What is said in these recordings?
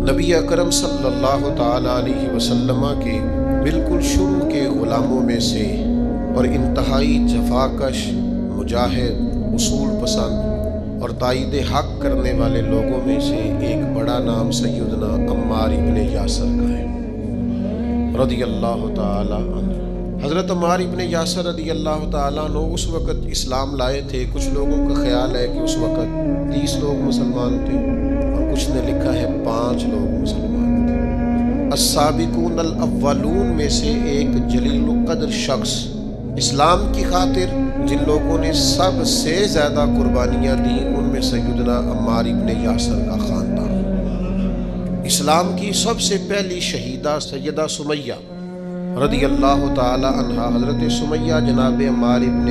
نبی اکرم صلی اللہ تعالی علیہ وسلم کے بالکل شروع کے غلاموں میں سے اور انتہائی جفاکش، مجاہد، اصول پسند اور تائید حق کرنے والے لوگوں میں سے ایک بڑا نام سیدنا عمار ابن یاسر کا ہے رضی اللہ تعالی عنہ۔ حضرت عمار ابن یاسر رضی اللہ تعالیٰ عنہ اس وقت اسلام لائے تھے۔ کچھ لوگوں کا خیال ہے کہ اس وقت 30 لوگ مسلمان تھے اور کچھ نے لکھا ہے 5 لوگ مسلمان تھے۔ السابقون الاولون میں سے ایک جلیل القدر شخص، اسلام کی خاطر جن لوگوں نے سب سے زیادہ قربانیاں دیں ان میں سیدنا عمار ابن یاسر کا خاندان۔ اسلام کی سب سے پہلی شہیدہ سیدہ سمیہ رضی اللہ تعالی عنہ، حضرت سمیہ جناب عمار ابن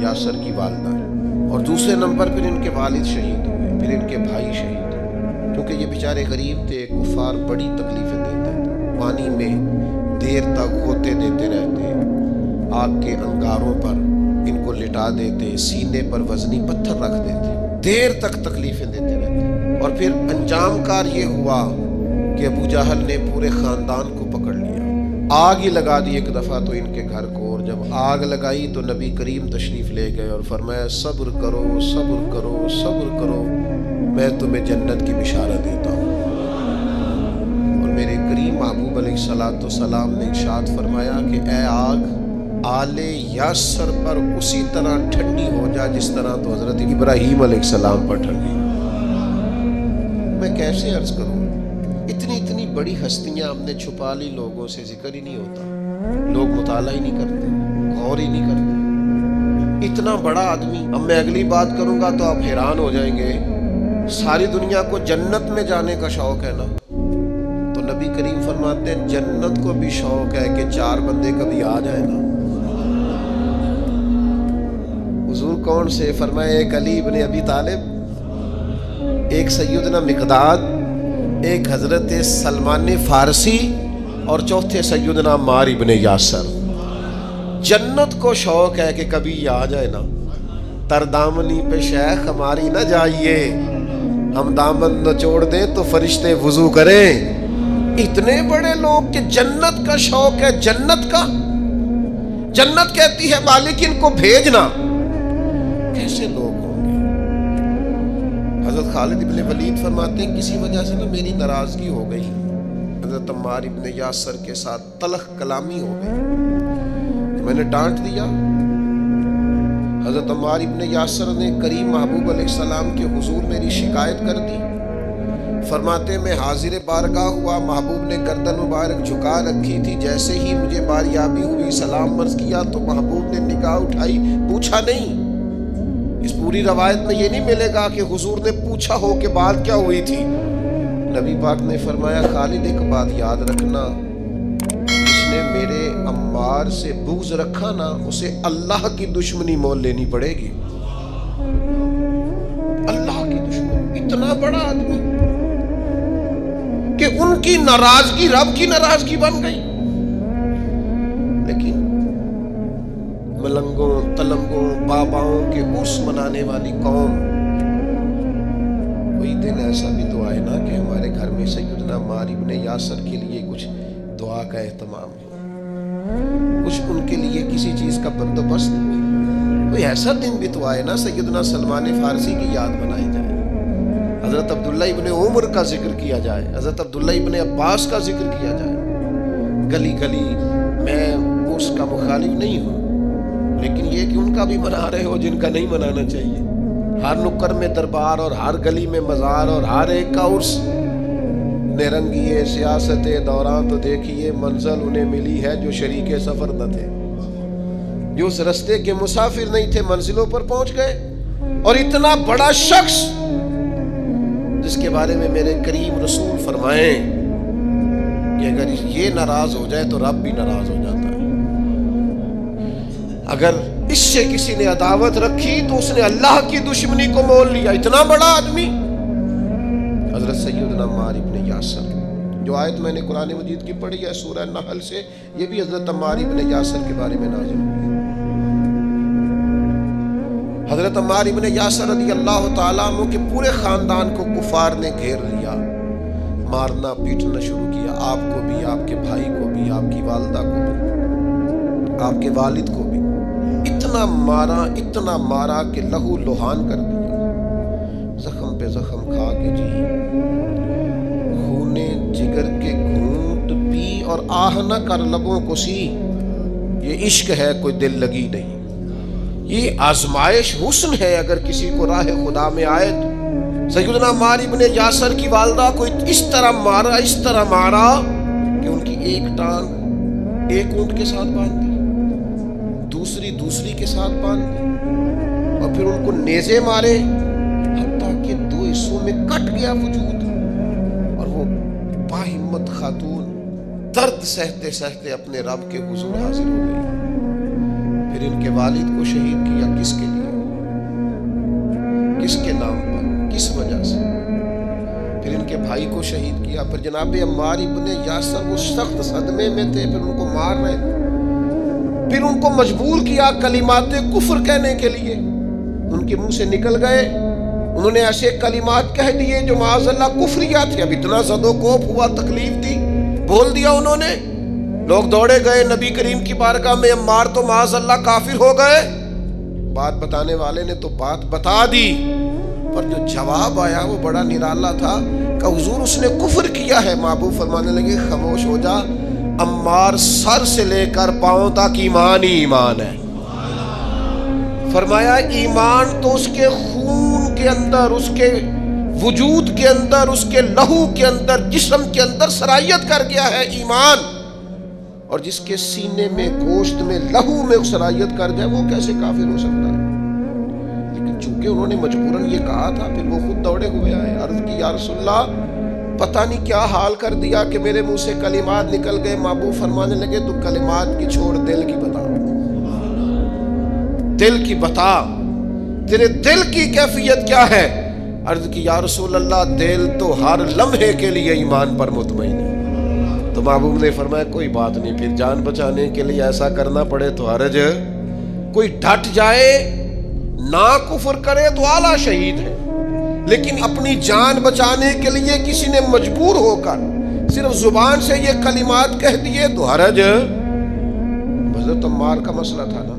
یاسر کی والدہ ہے، اور دوسرے نمبر پھر ان کے والد شہید ہوئے، پھر ان کے بھائی شہید ہوئے، کیونکہ یہ بیچارے غریب تھے۔ کفار بڑی تکلیفیں دیتے تھے، پانی میں دیر تک ہوتے دیتے رہتے، آگ کے انگاروں پر ان کو لٹا دیتے، سینے پر وزنی پتھر رکھ دیتے، دیر تک تکلیفیں دیتے رہتے، اور پھر انجام کار یہ ہوا کہ ابو جہل نے پورے خاندان کو پکڑ لیا، آگ ہی لگا دی ایک دفعہ تو ان کے گھر کو، اور جب آگ لگائی تو نبی کریم تشریف لے گئے اور فرمایا صبر کرو صبر کرو صبر کرو، میں تمہیں جنت کی بشارت دیتا ہوں۔ اور میرے کریم محبوب علیہ الصلوۃ والسلام نے ارشاد فرمایا کہ اے آگ، آل یاسر پر اسی طرح ٹھنڈی ہو جا جس طرح تو حضرت ابراہیم علیہ السلام پر ٹھنڈی۔ میں کیسے عرض کروں، اتنی بڑی ہستیاں ہم نے چھپا لی، لوگوں سے ذکر ہی نہیں ہوتا، لوگ مطالعہ ہی نہیں کرتے، غور ہی نہیں کرتے۔ اتنا بڑا آدمی، اب میں اگلی بات کروں گا تو آپ حیران ہو جائیں گے، ساری دنیا کو جنت میں جانے کا شوق ہے نا، تو نبی کریم فرماتے ہیں جنت کو بھی شوق ہے کہ 4 بندے کبھی آ جائیں نا۔ حضور کون سے؟ فرمایا ایک علی ابن ابی طالب، ایک سیدنا مقداد، ایک حضرت سلمان فارسی، اور چوتھے سیدنا عمار ابن یاسر۔ جنت کو شوق ہے کہ کبھی آ جائے نا، تر دامنی پہ شیخ ہماری نہ جائیے، ہم دامن نچوڑ دیں تو فرشتے وضو کریں۔ اتنے بڑے لوگ کہ جنت کا شوق ہے، جنت کا، جنت کہتی ہے مالک ان کو بھیجنا۔ کیسے لوگ ہوں گے؟ حضرت خالد ابن ولید فرماتے ہیں کسی وجہ سے نا میری ناراضگی ہو گئی، حضرت عمار ابن یاسر کے ساتھ تلخ کلامی ہو گئی، میں نے ڈانٹ دیا۔ حضرت عمار ابن یاسر نے کریم محبوب علیہ السلام کے حضور میری شکایت کر دی۔ فرماتے میں حاضر بارگاہ ہوا، محبوب نے گردن مبارک جھکا رکھی تھی، جیسے ہی مجھے باریابی ہوئی سلام عرض کیا تو محبوب نے نگاہ اٹھائی، پوچھا نہیں۔ اس پوری روایت میں یہ نہیں ملے گا کہ حضور نے پوچھا ہو کہ بات کیا ہوئی تھی۔ نبی پاک نے فرمایا خالد ایک بات یاد رکھنا، جس نے میرے عمار سے بغض رکھا نا اسے اللہ کی دشمنی مول لینی پڑے گی۔ اللہ کی دشمنی، اتنا بڑا آدمی کہ ان کی ناراضگی رب کی ناراضگی بن گئی۔ لیکن ملنگوں، تلنگوں، باباؤں کے عرس منانے والی قوم، کوئی دن ایسا بھی تو آئے نا کہ ہمارے گھر میں سیدنا عمار ابن یاسر کے لیے کچھ دعا کا اہتمام ہو، کچھ ان کے لیے کسی چیز کا بندوبست، کوئی ایسا دن بھی تو آئے نا سیدنا سلمان فارسی کی یاد بنائی جائے، حضرت عبداللہ ابن عمر کا ذکر کیا جائے، حضرت عبداللہ ابن عباس کا ذکر کیا جائے۔ گلی گلی میں اس کا مخالف نہیں ہوں، لیکن یہ کہ ان کا بھی منا رہے ہو جن کا نہیں منانا چاہیے۔ ہر نکر میں دربار اور ہر گلی میں مزار اور ہر ایک کا عرس، نرنگیے سیاست دوران تو دیکھیے منزل انہیں ملی ہے جو شریک سفر نہ تھے، جو اس رستے کے مسافر نہیں تھے، منزلوں پر پہنچ گئے۔ اور اتنا بڑا شخص جس کے بارے میں میرے کریم رسول فرمائیں کہ اگر یہ ناراض ہو جائے تو رب بھی ناراض ہو جاتا ہے۔ اگر اس سے کسی نے عداوت رکھی تو اس نے اللہ کی دشمنی کو مول لیا۔ اتنا بڑا آدمی حضرت سیدنا عمار ابن یاسر، جو آیت میں نے قرآن مجید کی پڑھی ہے سورہ نحل سے، یہ بھی حضرت عمار ابن یاسر کے بارے میں نازل ہوئی۔ حضرت عمار ابن یاسر رضی اللہ تعالیٰ عنہ کے پورے خاندان کو کفار نے گھیر لیا، مارنا پیٹنا شروع کیا، آپ کو بھی، آپ کے بھائی کو بھی، آپ کی والدہ کو بھی، آپ کے والد کو بھی اتنا مارا کہ لہو لہان کر دیا، زخم پہ زخم کھا کے جی خونے جگر کے گھونٹ پی اور آہ نہ کر لبوں کو سی۔ یہ عشق ہے، کوئی دل لگی نہیں، یہ آزمائش حسن ہے۔ اگر کسی کو راہ خدا میں آئے تو سیدنا عمار ابن یاسر کی والدہ کو اس طرح مارا کہ ان کی ایک ٹانگ ایک اونٹ کے ساتھ باندھ دی، دوسری کے ساتھ باندھ دی، اور پھر ان کو نیزے مارے حتیٰ کہ 2 حصوں میں کٹ گیا وجود، اور وہ باہمت خاتون درد سہتے سہتے اپنے رب کے حضور حاضر ہو گئی۔ پھر ان کے والد کو شہید کیا، کس کے لیے، کس کے نام پر، کس وجہ سے؟ پھر ان کے بھائی کو شہید کیا۔ پھر جناب عمار ابن یاسر وہ سخت صدمے میں تھے، پھر ان کو مار رہے، پھر ان کو مجبور کیا کلمات کفر کہنے کے لیے۔ ان کے منہ سے نکل گئے، انہوں نے ایسے کلمات کہہ دیے جو معاذ اللہ کفریہ تھے۔ اب اتنا زد و کوف ہوا، تکلیف تھی، بول دیا انہوں نے۔ لوگ دوڑے گئے نبی کریم کی بارگاہ میں، عمار تو معاذ اللہ کافر ہو گئے۔ بات بتانے والے نے تو بات بتا دی، پر جو جواب آیا وہ بڑا نرالا تھا کہ حضور اس نے کفر کیا ہے۔ محبوب فرمانے لگے خاموش ہو جا، عمار سر سے لے کر پاؤں تک ایمان ہی ایمان ہے۔ فرمایا ایمان تو اس کے خون کے اندر، اس کے وجود کے اندر، اس کے لہو کے اندر، جسم کے اندر سرایت کر گیا ہے ایمان، اور جس کے سینے میں، گوشت میں، لہو میں سرایت کر جائے وہ کیسے کافر ہو سکتا ہے؟ لیکن چونکہ انہوں نے مجبوراً یہ کہا تھا، پھر وہ خود دوڑے ہوئے آئے، عرض کی یا رسول اللہ پتہ نہیں کیا حال کر دیا کہ میرے منہ سے کلمات نکل گئے۔ محبوب فرمانے لگے تو کلمات کی چھوڑ، دل کی بتا، دل کی بتا، تیرے دل کی کیفیت کیا ہے؟ عرض کی یا رسول اللہ دل تو ہر لمحے کے لیے ایمان پر مطمئن ہے۔ تو محبوب نے فرمایا کوئی بات نہیں، پھر جان بچانے کے لیے ایسا کرنا پڑے تو حرج ہے، کوئی ڈٹ جائے نہ کفر کرے تو اعلیٰ شہید ہے، لیکن اپنی جان بچانے کے لیے کسی نے مجبور ہو کر صرف زبان سے یہ کلمات کہہ دیے تو حرج ہے۔ حضرت عمار کا مسئلہ تھا نا،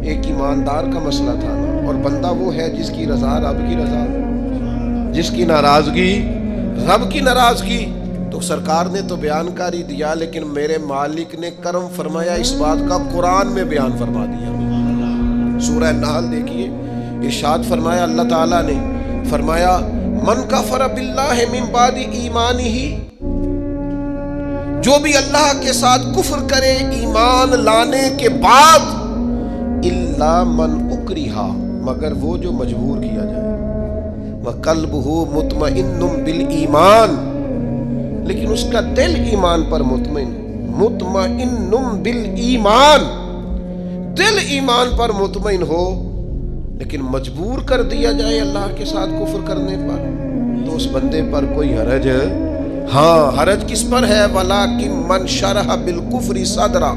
ایک ایماندار کا مسئلہ تھا نا، اور بندہ وہ ہے جس کی رضا رب کی رضا، جس کی ناراضگی رب کی ناراضگی۔ تو سرکار نے تو بیان کاری دیا، لیکن میرے مالک نے کرم فرمایا اس بات کا قرآن میں بیان فرما دیا۔ سورہ نحل دیکھیے، ارشاد فرمایا اللہ تعالیٰ نے، فرمایا من کفر باللہ من بعد ایمانہ، جو بھی اللہ کے ساتھ کفر کرے ایمان لانے کے بعد، الا من اکرہ، مگر وہ جو مجبور کیا جائے، وقلبہ مطمئن بالایمان، لیکن اس کا دل ایمان پر مطمئن بالایمان، دل ایمان پر مطمئن ہو، لیکن مجبور کر دیا جائے اللہ کے ساتھ کفر کرنے پر، تو اس بندے پر کوئی حرج، ہاں حرج کس پر ہے؟ وَلَٰكِن مَّن شَرَحَ بِالْكُفْرِ صَدْرًا،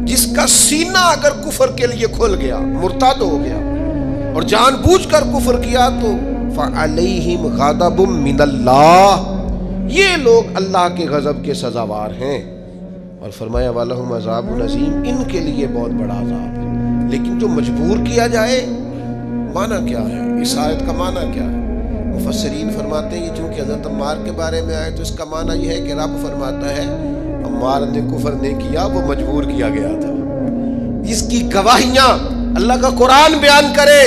جس کا سینہ اگر کفر کے لیے کھل گیا، مرتد ہو گیا اور جان بوجھ کر کفر کیا، تو فَعَلَيْهِمْ غَضَبٌ مِّنَ اللَّهِ، یہ لوگ اللہ کے غضب کے سزاوار ہیں۔ اور فرمایا وَلَهُمْ عَذَابٌ عَظِيمٌ، ان کے لیے بہت بڑا عذاب ہے۔ لیکن جو مجبور کیا جائے، معنی کیا ہے اس آیت کا؟ معنی کیا ہے؟ مفسرین فرماتے ہیں چونکہ حضرت عمار کے بارے میں آئے تو اس کا معنی یہ ہے کہ رب فرماتا ہے عمار نے کفر نہیں کیا، وہ مجبور کیا گیا تھا۔ اس کی گواہیاں اللہ کا قرآن بیان کرے،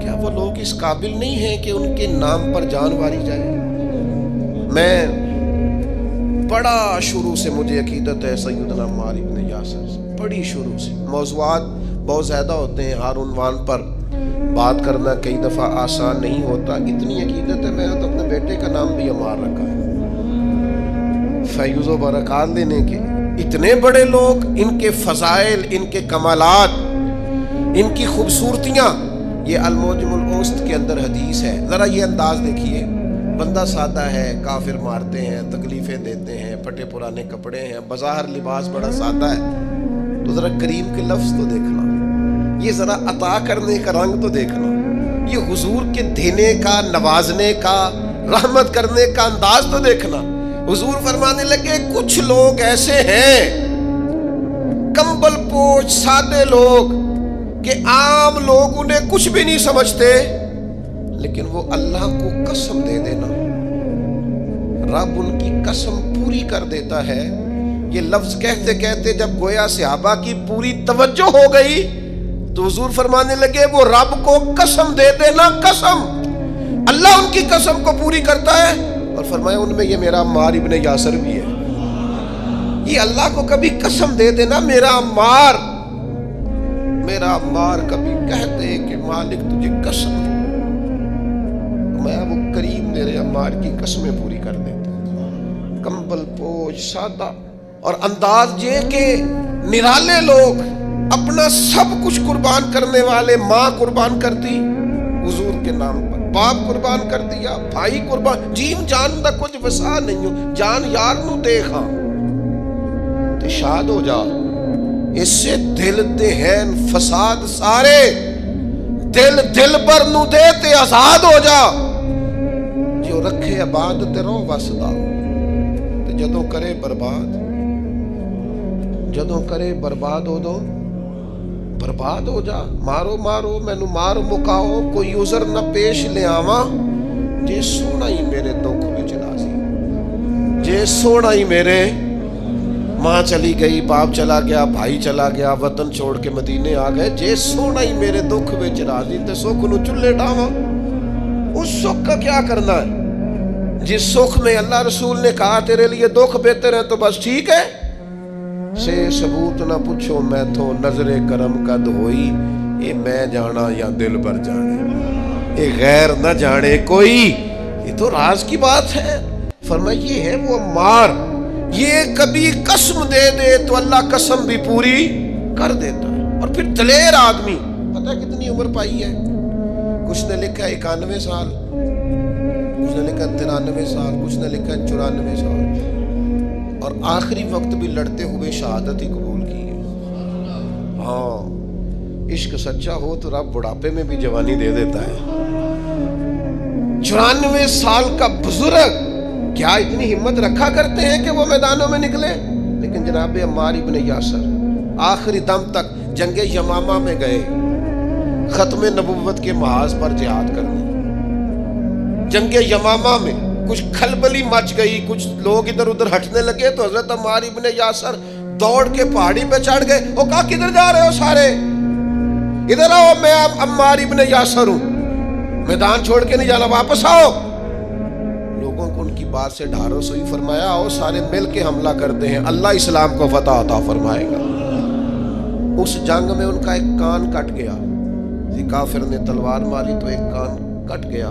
کیا وہ لوگ اس قابل نہیں ہیں کہ ان کے نام پر جان ماری جائے؟ میں بڑا شروع سے مجھے عقیدت ہے سیدنا عمار ابن یاسر سے، بڑی شروع سے۔ موضوعات بہت زیادہ ہوتے ہیں، ہر عنوان پر بات کرنا کئی دفعہ آسان نہیں ہوتا۔ اتنی عقیدت ہے، میں نے تو اپنے بیٹے کا نام بھی عمار رکھا ہے، فیض و برکات دینے کے۔ اتنے بڑے لوگ، ان کے فضائل، ان کے کمالات، ان کی خوبصورتیاں، یہ المعجم الاوسط کے اندر حدیث ہے۔ ذرا یہ انداز دیکھیے، بندہ سادہ ہے، کافر مارتے ہیں، تکلیفیں دیتے ہیں، پھٹے پرانے کپڑے ہیں، بظاہر لباس بڑا سادہ ہے، تو ذرا کریم کے لفظ تو دیکھنا، یہ ذرا عطا کرنے کا رنگ تو دیکھنا، یہ حضور کے دینے کا، نوازنے کا رحمت کرنے کا انداز تو دیکھنا. حضور فرمانے لگے کچھ لوگ ایسے ہیں کمبل پوش سادے لوگ کہ عام لوگ انہیں کچھ بھی نہیں سمجھتے، لیکن وہ اللہ کو قسم دے دینا، رب ان کی قسم پوری کر دیتا ہے. یہ لفظ کہتے کہتے جب گویا صحابہ کی پوری توجہ ہو گئی تو حضور فرمانے لگے وہ رب کو قسم دے دینا، قسم اللہ ان کی قسم کو پوری کرتا ہے. اور فرمایا ان میں یہ میرا عمار ابن یاسر بھی ہے. یہ اللہ کو کبھی قسم دے دینا، میرا عمار کبھی کہہ دے کہ مالک تجھے قسم ہے، میں وہ کریم میرے عمار کی قسمیں پوری کر دیتا. کمبل پوش سادہ اور انداز یہ کہ نرالے لوگ، اپنا سب کچھ قربان کرنے والے. ماں قربان کر دی حضور کے نام پر، باپ قربان کر دیا، بھائی قربان، جیم جان دا کچھ وسا نہیں ہو، جان یار نو دیکھا تے شاد ہو جا. اس سے دل دہن فساد سارے، دل پر نو دے تے آزاد ہو جا. جو رکھے آباد تے رو وسدا تے جدوں کرے برباد ہو دو برباد ہو جا. مارو مینو مار مکاؤ، کوئی عذر نہ پیش لے آواں، جے سونا ہی میرے دکھ وچ راضی. جے سونا ہی میرے ماں چلی گئی، باپ چلا گیا، بھائی چلا گیا، وطن چھوڑ کے مدینے آ گئے، جے سونا ہی میرے دکھ وچ راضی تے سکھ نو چلے ڈاواں. اس سکھ کا کیا کرنا ہے جس سکھ میں اللہ رسول نے کہا تیرے لیے دکھ بہتر ہے تو بس ٹھیک ہے. سے ثبوت نہ پوچھو میں تو نظر کرم قد ہوئی، یہ میں جانا یا دل بر جانے، یہ غیر نہ جانے کوئی. یہ تو راز کی بات ہے. فرمایا یہ ہے وہ عمار، یہ کبھی قسم دے دے تو اللہ قسم بھی پوری کر دیتا ہے. اور پھر دلیر آدمی، پتہ کتنی عمر پائی ہے؟ کچھ نے لکھا 91 سال، کچھ نے لکھا 93 سال، کچھ نے لکھا 94 سال، اور آخری وقت بھی لڑتے ہوئے شہادت ہی قبول کی ہے. ہاں عشق سچا ہو تو رب بڑھاپے میں بھی جوانی دے دیتا ہے. 94 سال کا بزرگ کیا اتنی ہمت رکھا کرتے ہیں کہ وہ میدانوں میں نکلے؟ لیکن جناب عمار ابن یاسر آخری دم تک جنگ یمامہ میں گئے، ختم نبوت کے محاذ پر جہاد کرنے. جنگ یمامہ میں کچھ کھلبلی مچ گئی، کچھ لوگ ادھر ادھر ہٹنے لگے تو حضرت عمار ابن یاسر دوڑ کے پہاڑی پہ چڑھ گئے. وہ کہا کدھر جا رہے ہو سارے؟ ادھر آؤ، میں عمار ابن یاسر ہوں، میدان چھوڑ کے نہیں جانا، واپس آؤ. لوگوں کو ان کی بات سے ڈھارس ہوئی. فرمایا آؤ سارے مل کے حملہ کرتے ہیں، اللہ اسلام کو فتح عطا فرمائے گا. اس جنگ میں ان کا ایک کان کٹ گیا، کافر نے تلوار ماری تو ایک کان کٹ گیا.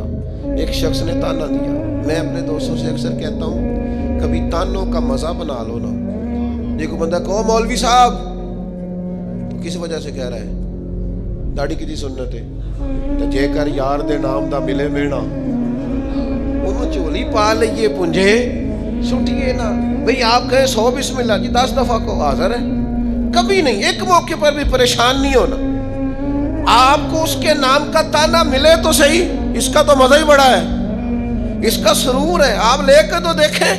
ایک شخص نے تانا دیا. میں اپنے دوستوں سے اکثر کہتا ہوں کبھی تانوں کا مزہ بنا لو نا. دیکھو بندہ کہو مولوی صاحب تو کس وجہ سے کہہ رہا ہے؟ داڑھی کی سنت ہے تو جے کر یار دے نام دا ملے مینا انہوں چولی پا لئیے پنجے سٹیے نا. بھئی آپ کہیں 100 بسم اللہ جی 10 دفعہ کو حاضر ہے. کبھی نہیں، ایک موقع پر بھی پریشان نہیں ہونا. آپ کو اس کے نام کا تانا ملے تو صحیح، اس کا تو مزہ ہی بڑا ہے، اس کا سرور ہے. آپ لے کے تو دیکھیں،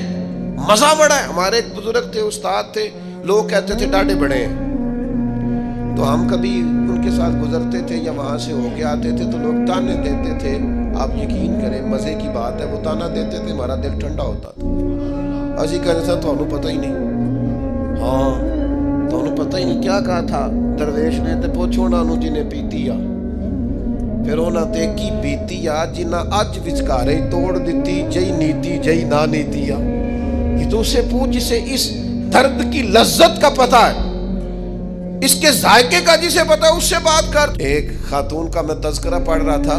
مزہ بڑا ہے. ہمارے ایک بزرگ تھے، استاد تھے، لوگ کہتے تھے ڈاڈے بڑے ہیں، تو ہم کبھی ان کے ساتھ گزرتے تھے یا وہاں سے ہو کے آتے تھے تو لوگ تانے دیتے تھے. آپ یقین کریں مزے کی بات ہے، وہ تانا دیتے تھے، ہمارا دل ٹھنڈا ہوتا تھا. اسی کہنے سے تو انہوں پتہ ہی نہیں. ہاں تو انہوں پتہ ہی نہیں کیا کہا تھا درویش نے، تے پوچھو نا انہوں جنہیں پیتی آ، پھر انہوں تے کی بیتی آ جنہ اج وچکارے توڑ دیتی، جئی نیتی جئی نا نیتی آ. یہ تو اسے پوچھ جسے اس درد کی لذت کا پتہ ہے، اس کے ذائقے کا جسے پتہ ہے، اس سے بات کر. ایک خاتون کا میں تذکرہ پڑھ رہا تھا،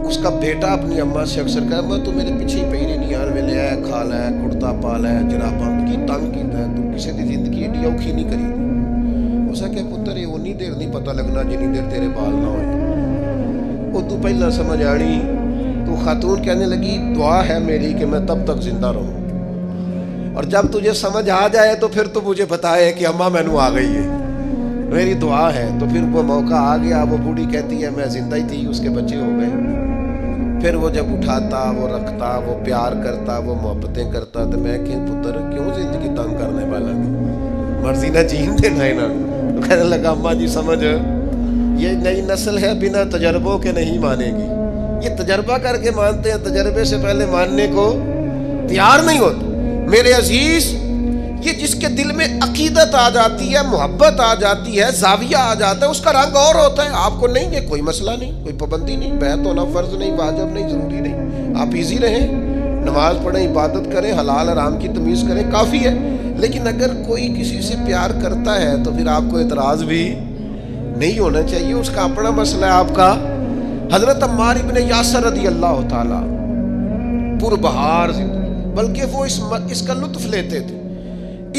اس کا بیٹا اپنی اماں سے اکثر کہا میں تو میرے پیچھے ہی پئی نہیں یار ویلے ہے کھا لے کڑتا پا لے جراباں کی تنگ کیتا ہے، تو کسی دی زندگی ایڈی اوکھی نہیں کری. اسا کہ پتر یہ اونی دیر نہیں پتہ لگنا جنی دیر تیرے بال نہ ہوئے. وہ تو پہلا سمجھ آنی. تو خاتون کہنے لگی دعا ہے میری کہ میں تب تک زندہ رہوں، اور جب تجھے سمجھ آ جائے تو پھر تو مجھے بتائے کہ اماں مینوں آ گئی ہے، میری دعا ہے. تو پھر وہ موقع آ گیا، وہ بوڑھی کہتی ہے میں زندہ ہی تھی، اس کے بچے ہو گئے. پھر وہ جب اٹھاتا، وہ رکھتا، وہ پیار کرتا، وہ محبتیں کرتا، تو میں کہ پتر کیوں زندگی تنگ کرنے والا مرضی نہ جین دینا ہے نا. تو کہنے لگا اماں جی سمجھ، یہ نئی نسل ہے بنا تجربوں کے نہیں مانے گی. یہ تجربہ کر کے مانتے ہیں، تجربے سے پہلے ماننے کو تیار نہیں ہوتے. میرے عزیز، یہ جس کے دل میں عقیدت آ جاتی ہے، محبت آ جاتی ہے، زاویہ آ جاتا ہے، اس کا رنگ اور ہوتا ہے. آپ کو نہیں ہے کوئی مسئلہ نہیں، کوئی پابندی نہیں، بیعت ہونا فرض نہیں، واجب نہیں، ضروری نہیں. آپ ایزی رہیں، نماز پڑھیں، عبادت کریں، حلال حرام کی تمیز کریں، کافی ہے. لیکن اگر کوئی کسی سے پیار کرتا ہے تو پھر آپ کو اعتراض بھی نہیں ہونا چاہیے، اس کا اپنا مسئلہ ہے آپ کا. حضرت عمار ابن یاسر رضی اللہ تعالی پربہار زندگی، بلکہ وہ اس کا لطف لیتے تھے،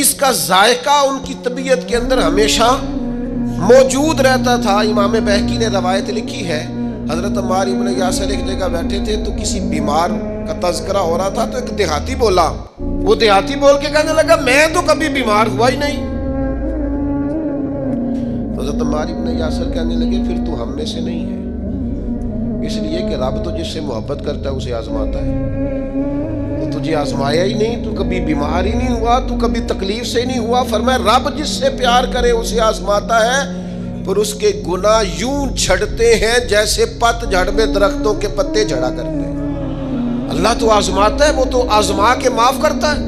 اس کا ذائقہ ان کی طبیعت کے اندر ہمیشہ موجود رہتا تھا. امام بہقی نے روایت لکھی ہے، حضرت عمار ابن یاسر ایک جگہ بیٹھے تھے تو کسی بیمار کا تذکرہ ہو رہا تھا، تو ایک دیہاتی بولا. وہ دیہاتی بول کے کہنے لگا میں تو کبھی بیمار ہوا ہی نہیں. حضرت عمار ابن یاسر کہنے لگے پھر تو ہم میں سے نہیں ہے، اس لیے کہ رب تو جس سے محبت کرتا ہے اسے آزماتا ہے. تو تجھے آزمایا ہی نہیں، تو کبھی بیمار ہی نہیں ہوا، تو کبھی تکلیف سے ہی نہیں ہوا. فرمایا رب جس سے پیار کرے اسے آزماتا ہے، پر اس کے گناہ یوں جھڑتے ہیں جیسے پت جھڑ میں درختوں کے پتے جھڑا کرتے ہیں. اللہ تو آزماتا ہے، وہ تو آزما کے معاف کرتا ہے،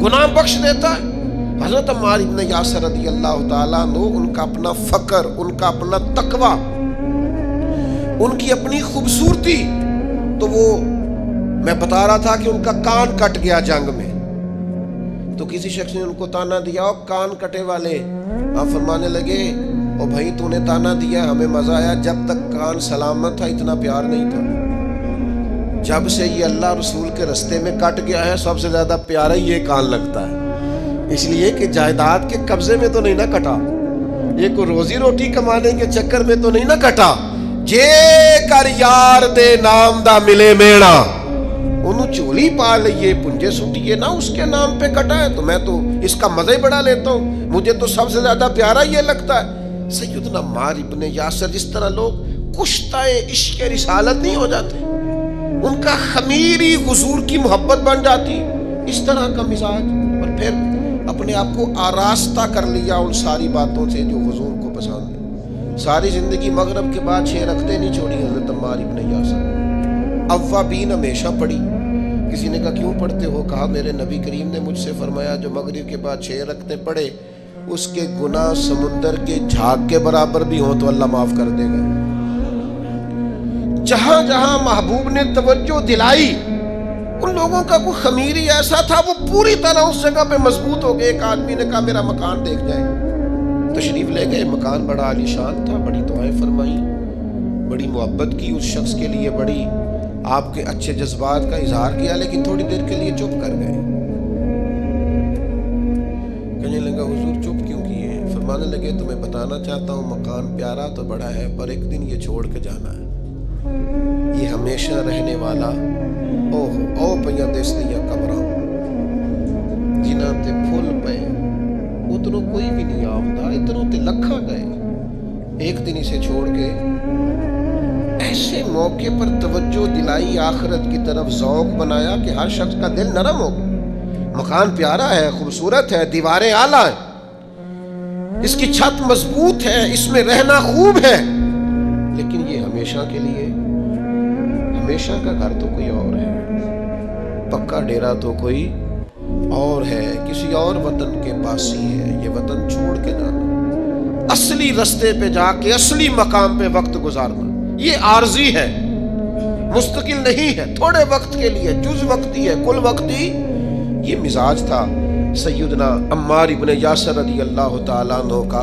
گناہ بخش دیتا ہے. حضرت عمار ابن یاسر رضی اللہ تعالیٰ عنہ، ان کا اپنا فقر، ان کا اپنا تقویٰ، ان کی اپنی خوبصورتی. تو وہ میں بتا رہا تھا کہ ان کا کان کٹ گیا جنگ میں، تو کسی شخص نے ان کو تانا دیا، اور کان کٹے والے. آپ فرمانے لگے او بھائی تو نے تانا دیا، ہمیں مزہ آیا، جب تک کان سلامت تھا اتنا پیار نہیں تھا. جب سے یہ اللہ رسول کے رستے میں کٹ گیا ہے، سب سے زیادہ پیارا یہ کان لگتا ہے. اس لیے کہ جائیداد کے قبضے میں تو نہیں نہ کٹا، یہ کوئی روزی روٹی کمانے کے چکر میں تو نہیں نہ کٹا. جے کر یار دے نام دا ملے میڑا، انہوں چولی پا لئیے پنجے سٹیے نہ، اس کے نام پہ کٹا ہے. تو میں تو اس کا مزہ ہی بڑا لیتا ہوں، مجھے تو سب سے زیادہ پیارا یہ لگتا ہے. سیدنا عمار ابن یاسر، جس طرح لوگ کشتہ عشق رسالت نہیں ہو جاتے، ان کا خمیری حضور کی محبت بن جاتی، اس طرح کا مزاج. اور پھر اپنے آپ کو آراستہ کر لیا ان ساری باتوں سے جو حضور کو پسند ہے. ساری زندگی مغرب کے بعد 6 رکعتیں نہیں چھوڑی حضرت عمار ابن یاسر. اوابین ہمیشہ پڑھی. کسی نے کہا کیوں پڑھتے ہو؟ کہا میرے نبی کریم نے مجھ سے فرمایا جو مغرب کے بعد 6 رکعتیں پڑھے اس کے گناہ سمندر کے جھاگ کے برابر بھی ہوں تو اللہ معاف کر دے گا. جہاں جہاں محبوب نے توجہ دلائی، ان لوگوں کا کوئی خمیری ایسا تھا وہ پوری طرح اس جگہ پہ مضبوط ہو گئے. ایک آدمی نے کہا میرا مکان دیکھ جائے، تشریف لے گئے. مکان بڑا عالیشان تھا، بڑی دعائیں فرمائی، بڑی محبت کی اس شخص کے لیے، بڑی آپ کے اچھے جذبات کا اظہار کیا، لیکن تھوڑی دیر کے لیے چپ کر گئے. کہنے لگا حضور چپ کیوں کیے؟ فرمانے لگے تمہیں بتانا چاہتا ہوں مکان پیارا تو بڑا ہے، پر ایک دن یہ چھوڑ کے جانا ہے. یہ ہمیشہ رہنے والا او پیا دستیاں قبراں جنہاں تے پھول پے ادھروں کوئی بھی نہیں آمدا، ادھروں تے لکھاں گئے. ایک دن اسے چھوڑ کے ایسے موقع پر توجہ دلائی، آخرت کی طرف ذوق بنایا کہ ہر شخص کا دل نرم ہو. مکان پیارا ہے، خوبصورت ہے، دیواریں اعلیٰ ہیں، اس کی چھت مضبوط ہے، اس میں رہنا خوب ہے، لیکن یہ ہمیشہ کے لیے، ہمیشہ کا گھر تو کوئی اور ہے، پکا ڈیرا تو کوئی اور ہے، کسی اور وطن کے باسی ہے. یہ وطن چھوڑ کے جانا، اصلی رستے پہ جا کے اصلی مقام پہ وقت گزارنا، یہ عارضی ہے، مستقل نہیں ہے، تھوڑے وقت کے لیے، جز وقتی ہے، کل وقتی. یہ مزاج تھا سیدنا عمار ابن یاسر رضی اللہ تعالیٰ عنہ کا.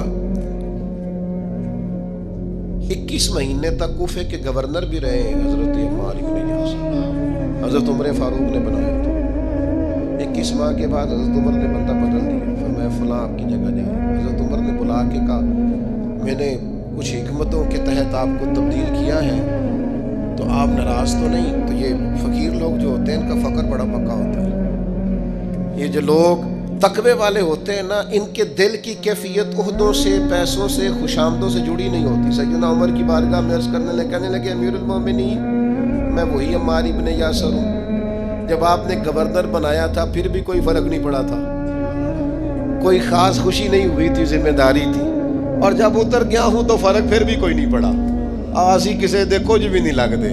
21 مہینے تک کوفے کے گورنر بھی رہے حضرت عمار ابن یاسر، حضرت عمر فاروق نے بنایا تھا. 21 ماہ کے بعد حضرت عمر نے بندہ بدل دیا، فرمایا فلاں آپ کی جگہ جائے. حضرت عمر نے بلا کے کہا میں نے کچھ حکمتوں کے تحت آپ کو تبدیل کیا ہے تو آپ ناراض تو نہیں؟ تو یہ فقیر لوگ جو ہوتے ہیں ان کا فقر بڑا پکا ہوتا ہے. یہ جو لوگ تقوی والے ہوتے ہیں نا، ان کے دل کی کیفیت عہدوں سے، پیسوں سے، خوشامدوں سے جڑی نہیں ہوتی. سیدنا عمر کی بارگاہ میں عرض کرنے لگے، کہنے لگے امیر المومنین میں وہی عمار ابن یاسر ہوں. جب آپ نے گورنر بنایا تھا پھر بھی کوئی فرق نہیں پڑا تھا, کوئی خاص خوشی نہیں ہوئی تھی, ذمہ داری تھی. اور جب اتر گیا ہوں تو فرق پھر بھی کوئی نہیں پڑا. آسی کسے دے کچھ بھی نہیں لگتے,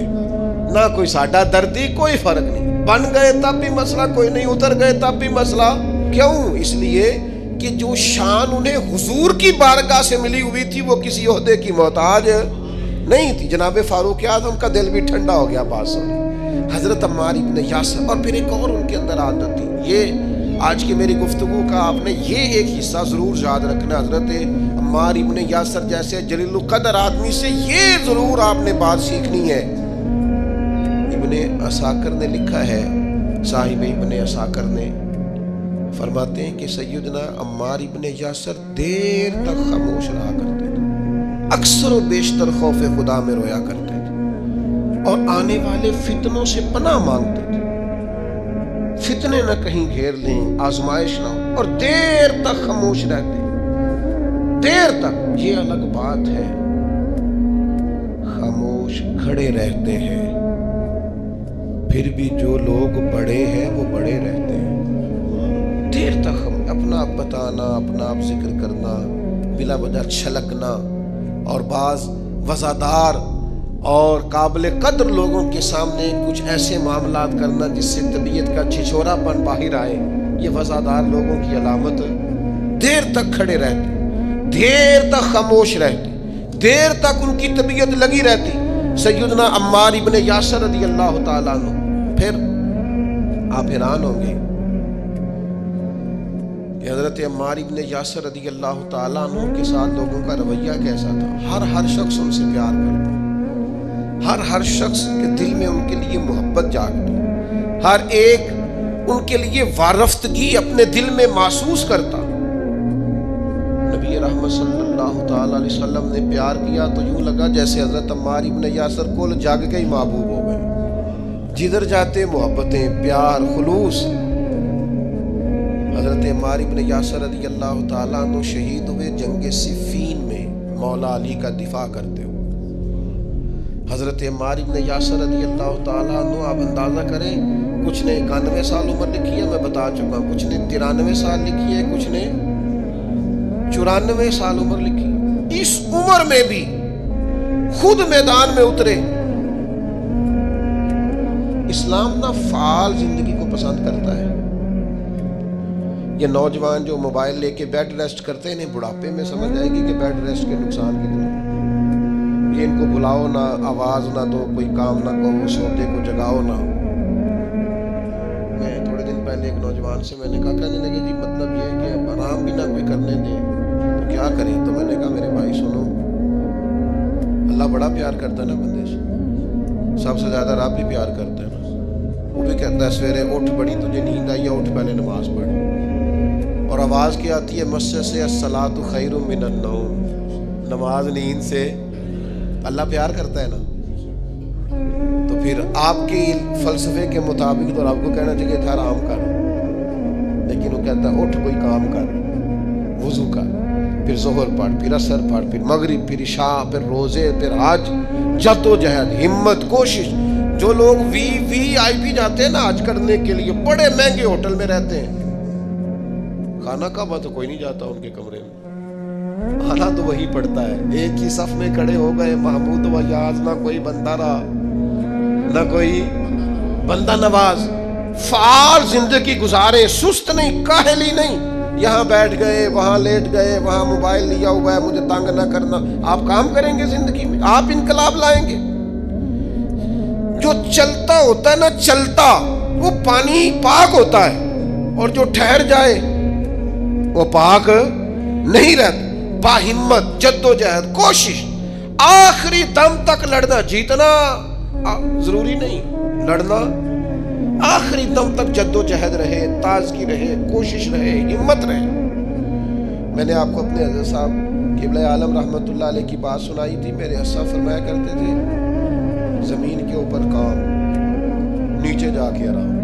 نہ کوئی ساڈا دردی, کوئی فرق نہیں. بن گئے تب بھی مسئلہ کوئی نہیں, اتر گئے تب بھی مسئلہ. کیوں؟ اس لیے کہ جو شان انہیں حضور کی بارگاہ سے ملی ہوئی تھی وہ کسی عہدے کی محتاج نہیں تھی. جناب فاروق اعظم کا دل بھی ٹھنڈا ہو گیا بات سن. حضرت عمار ابن یاسر, اور پھر ایک اور ان کے اندر عادت تھی. یہ آج کی میری گفتگو کا آپ نے یہ ایک حصہ ضرور یاد رکھنا. حضرت عمار ابن یاسر جیسے جلیل القدر آدمی سے یہ ضرور آپ نے بات سیکھنی ہے. ابن عساکر نے لکھا ہے, صاحب ابن عساکر نے فرماتے ہیں کہ سیدنا عمار ابن یاسر دیر تک خاموش رہا کرتے تھے, اکثر و بیشتر خوف خدا میں رویا کرتے تھے, اور آنے والے فتنوں سے پناہ مانگتے تھے. فتنے نہ کہیں گھیر لیں, آزمائش نہ ہو, اور دیر تک خاموش رہتے. دیر تک, یہ الگ بات ہے. خاموش کھڑے رہتے ہیں, پھر بھی جو لوگ بڑے ہیں وہ بڑے رہتے ہیں. دیر تک اپنا آپ بتانا, اپنا آپ ذکر کرنا, بلا وجہ چھلکنا, اور بعض وزادار اور قابل قدر لوگوں کے سامنے کچھ ایسے معاملات کرنا جس سے طبیعت کا چھچورا پن باہر آئے, یہ وزادار لوگوں کی علامت. دیر تک کھڑے رہتے, دیر تک خاموش رہتے, دیر تک ان کی طبیعت لگی رہتی. سیدنا عمار ابن یاسر رضی اللہ تعالیٰ عنہ, پھر آپ حیران ہوں گے کہ حضرت عمار ابن یاسر رضی اللہ تعالیٰ عنہ کے ساتھ لوگوں کا رویہ کیسا تھا. ہر شخص ان سے پیار کرتا, ہر شخص کے دل میں ان کے لیے محبت جاگتی, ہر ایک ان کے لیے وارفتگی اپنے دل میں محسوس کرتا. نبی رحمت صلی اللہ تعالیٰ علیہ وسلم نے پیار کیا تو یوں لگا جیسے حضرت عمار ابن یاسر کو جاگ کے ہی محبوب ہو گئے. جدھر جاتے محبتیں, پیار, خلوص. حضرت عمار ابن یاسر رضی اللہ تعالیٰ عنہ شہید ہوئے جنگ صفین میں مولا علی کا دفاع کرتے ہوئے. حضرت عمار ابن یاسر رضی اللہ تعالیٰ عنہ, آپ اندازہ کریں, کچھ نے 91 سال عمر لکھی ہے, میں بتا چکا, کچھ نے 93 سال لکھی ہے, کچھ نے 94 سال عمر لکھی. اس عمر میں بھی خود میدان میں اترے. اسلام نہ فعال زندگی کو پسند کرتا ہے. یہ نوجوان جو موبائل لے کے بیڈ ریسٹ کرتے ہیں, بڑھاپے میں سمجھ آئے گی کہ بیڈ ریسٹ کے نقصان کتنے. یہ ان کو بلاؤ نہ, آواز نہ دو, کوئی کام نہ کہو, سوتے کو جگاؤ نہ. میں تھوڑے دن پہلے ایک نوجوان سے میں نے کہا, کہنے لگے جی مطلب یہ ہے کہ آرام بھی نہ کوئی کرنے دے تو کیا کریں. تو میں نے کہا میرے بھائی سنو, اللہ بڑا پیار کرتا ہے نا بندے سے, سب سے زیادہ رب بھی پیار کرتا ہے نا. وہ بھی کہتا ہے سویرے اٹھ, بڑی تجھے نیند آئی ہے, اٹھ پہلے نماز پڑھ. اور آواز کیا آتی ہے مسجد سے, الصلاۃ خیر من النوم, نماز نیند سے. اللہ پیار کرتا ہے نا. تو پھر آپ کے فلسفے کے مطابق تو آپ کو کہنا چاہیے تھا آرام کر, لیکن وہ کہتا ہے اٹھ کوئی کام کر, وضو کر, پھر ظہر پڑھ, پھر عصر پڑھ, پھر مغرب, پھر عشاء, پھر روزے, پھر حج. جد و جہد, ہمت, کوشش. جو لوگ VIP جاتے ہیں نا حج کرنے کے لیے, بڑے مہنگے ہوٹل میں رہتے ہیں, کھانا کعبہ تو کوئی نہیں جاتا ان کے کمرے میں, آنا تو وہی پڑتا ہے. ایک ہی صف میں کھڑے ہو گئے, محمود و یاز, نہ کوئی بندہ رہا, نہ کوئی بندہ نواز. فعال زندگی گزارے, سست نہیں, کاہلی نہیں. یہاں بیٹھ گئے, وہاں لیٹ گئے, وہاں موبائل لیا ہوا ہے, مجھے تنگ نہ کرنا. آپ کام کریں گے زندگی میں, آپ انقلاب لائیں گے. جو چلتا ہوتا ہے نا, چلتا, وہ پانی پاک ہوتا ہے, اور جو ٹھہر جائے وہ پاک نہیں رہتا. باہمت, جد و جہد, کوشش, آخری دم تک لڑنا. جیتنا ضروری نہیں, لڑنا آخری دم تک جد و جہد رہے, تازگی رہے, کوشش رہے, ہمت رہے. میں نے آپ کو اپنے حضرت صاحب قبلہ عالم رحمت اللہ علیہ کی بات سنائی تھی. میرے اساں فرمایا کرتے تھے, زمین کے اوپر کام, نیچے جا کے آرام.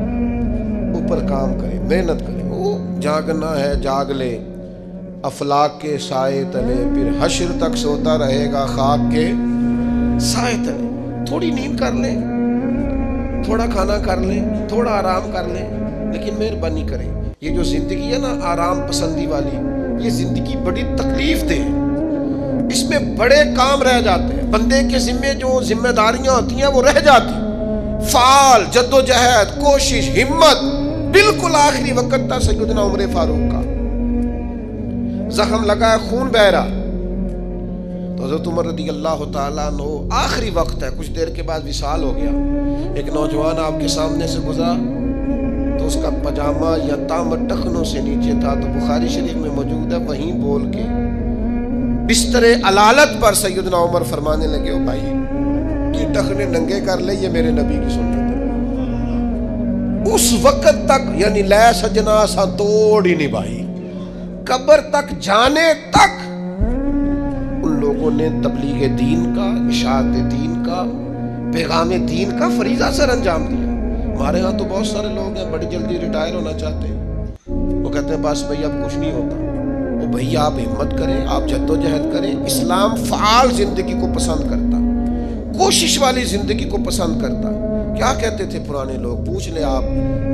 اوپر کام کرے, محنت کرے, وہ جاگنا ہے جاگ لے, افلاک کے سائے تلے, پھر حشر تک سوتا رہے گا خاک کے سائے تلے. تھوڑی نیند کر لیں, تھوڑا کھانا کر لیں، تھوڑا آرام کر لیں، لیکن مہربانی کریں یہ جو زندگی ہے نا آرام پسندی والی، یہ زندگی بڑی تکلیف دہ ہے، اس میں بڑے کام رہ جاتے ہیں، بندے کے ذمے جو ذمہ داریاں ہوتی ہیں وہ رہ جاتی ہیں، فعال جد و جہد کوشش ہمت، بالکل آخری وقت تھا سیدنا عمر فاروق کا، زخم لگا ہے خون بہ رہا، تو حضرت عمر رضی اللہ تعالیٰ عنہ آخری وقت ہے، کچھ دیر کے بعد وصال ہو گیا، ایک نوجوان آپ کے سامنے سے گزرا تو اس کا پاجامہ یا تام ٹخنوں سے نیچے تھا، تو بخاری شریف میں موجود ہے، وہیں بول کے بستر علالت پر سیدنا عمر فرمانے لگے، او بھائی یہ ٹخنے ننگے کر لے، یہ میرے نبی کی سنت ہے۔ اس وقت تک یعنی لے سجنا سا توڑ ہی نہیں بھائی، قبر تک جانے تک ان لوگوں نے تبلیغ دین کا، اشاعت دین کا، پیغام دین کا فریضہ سر انجام دیا۔ ہمارے ہاں تو بہت سارے لوگ ہیں بڑی جلدی ریٹائر ہونا چاہتے ہیں، وہ کہتے ہیں بس بھئی اب کچھ نہیں ہوتا، وہ بھئی آپ ہمت کریں، آپ جد و جہد کریں۔ اسلام فعال زندگی کو پسند کرتا، کوشش والی زندگی کو پسند کرتا۔ کیا کہتے تھے پرانے لوگ، پوچھ لیں آپ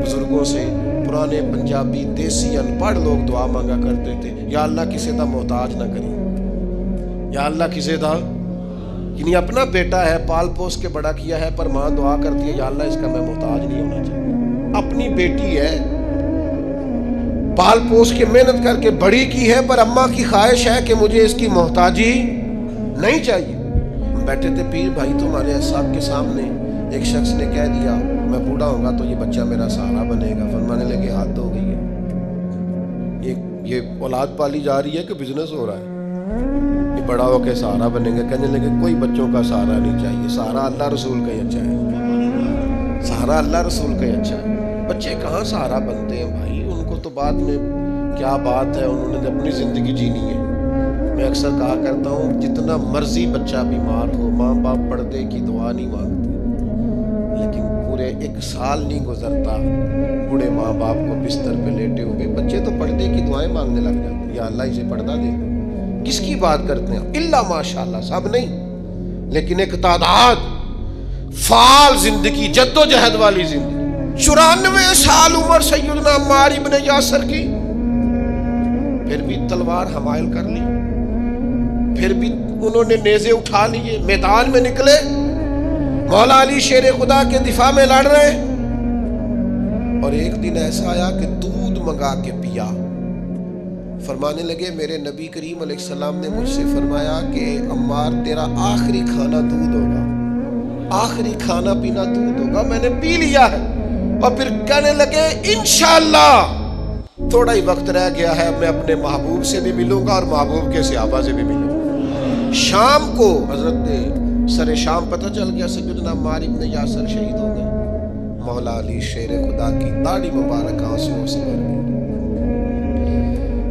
بزرگوں سے، پرانے پنجابی دیسی ان پڑھ لوگ دعا مانگا کرتے تھے، یا اللہ کسی دا محتاج نہ کریں، یا اللہ کسی دا، یعنی اپنا بیٹا ہے پال پوس کے بڑا کیا ہے، پر ماں دعا کرتی ہے یا اللہ اس کا میں محتاج نہیں ہونا چاہیے۔ اپنی بیٹی ہے پال پوس کے محنت کر کے بڑی کی ہے، پر اماں کی خواہش ہے کہ مجھے اس کی محتاجی نہیں چاہیے۔ بیٹھے تھے پیر بھائی تو ہمارے صاحب کے سامنے ایک شخص نے کہہ دیا میں بوڑھا ہوں گا تو یہ بچہ میرا سہارا بنے گا، فرمانے لگے حد ہو گئی ہے، یہ اولاد پالی جا رہی ہے کہ بزنس ہو رہا ہے، یہ بڑا ہو کے سہارا بنے گا۔ کہنے لگے کوئی بچوں کا سہارا نہیں چاہیے، سہارا اللہ رسول کا ہی اچھا ہے، سہارا اللہ رسول کا ہی اچھا ہے۔ بچے کہاں سہارا بنتے ہیں بھائی، ان کو تو بعد میں کیا بات ہے، انہوں نے اپنی زندگی جینی ہے۔ میں اکثر کہا کرتا ہوں جتنا مرضی بچہ بیمار ہو، ماں باپ پردے کی دعا نہیں مانگتے، لیکن پورے 1 سال نہیں گزرتا بوڑھے ماں باپ کو بستر پہ لیٹے ہوئے بچے تو پردے کی دعائیں مانگنے لگ جاتے ہیں، یا اللہ اسے پردہ دے دے۔ کس کی بات کرتے ہیں؟ اللہ ماشاءاللہ سب نہیں، لیکن ایک تعداد فعال زندگی، جد و جہد والی زندگی۔ 94 سال عمر سیدنا عمار ابن یاسر کی، پھر بھی تلوار حمائل کر لی، پھر بھی انہوں نے نیزے اٹھا لیے، میدان میں نکلے، مولا علی شیر خدا کے دفاع میں لڑ رہے، اور ایک دن ایسا آیا کہ دودھ منگا کے پیا۔ فرمانے لگے میرے نبی کریم علیہ السلام نے مجھ سے فرمایا کہ عمار تیرا آخری کھانا دودھ ہوگا، آخری کھانا پینا دودھ ہوگا، میں نے پی لیا ہے۔ اور پھر کہنے لگے انشاءاللہ تھوڑا ہی وقت رہ گیا ہے، میں اپنے محبوب سے بھی ملوں گا اور محبوب کے صحابہ سے بھی ملوں گا۔ شام کو حضرت سر شام پتہ چل گیا سیدنا عمار ابن یاسر شہید ہو گئے، مولا علی شیر خدا کی داڑھی مبارک آنسوؤں سے بھر گئی،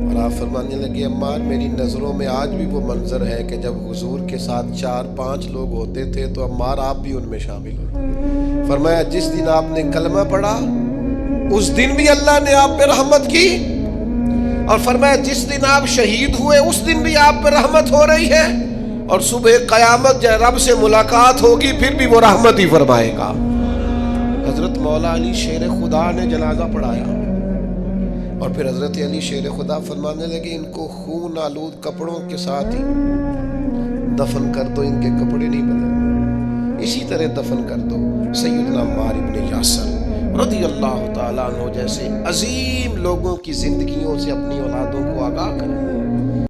اور آپ فرمانے لگے عمار میری نظروں میں آج بھی وہ منظر ہے کہ جب حضور کے ساتھ 4-5 لوگ ہوتے تھے تو عمار آپ بھی ان میں شامل ہوتے۔ فرمایا جس دن آپ نے کلمہ پڑھا اس دن بھی اللہ نے آپ پہ رحمت کی، اور فرمایا جس دن آپ شہید ہوئے اس دن بھی آپ پہ رحمت ہو رہی ہے، اور صبح قیامت جب رب سے ملاقات ہوگی پھر بھی وہ رحمت ہی فرمائے گا۔ حضرت مولا علی شیر خدا نے جنازہ پڑھایا، اور پھر حضرت علی شیر خدا فرمانے لگے ان کو خون آلود کپڑوں کے ساتھ ہی دفن کر دو، ان کے کپڑے نہیں بدلنے، اسی طرح دفن کر دو۔ سیدنا عمار ابن یاسر رضی اللہ تعالیٰ عنہ جیسے عظیم لوگوں کی زندگیوں سے اپنی اولادوں کو آگاہ کریں۔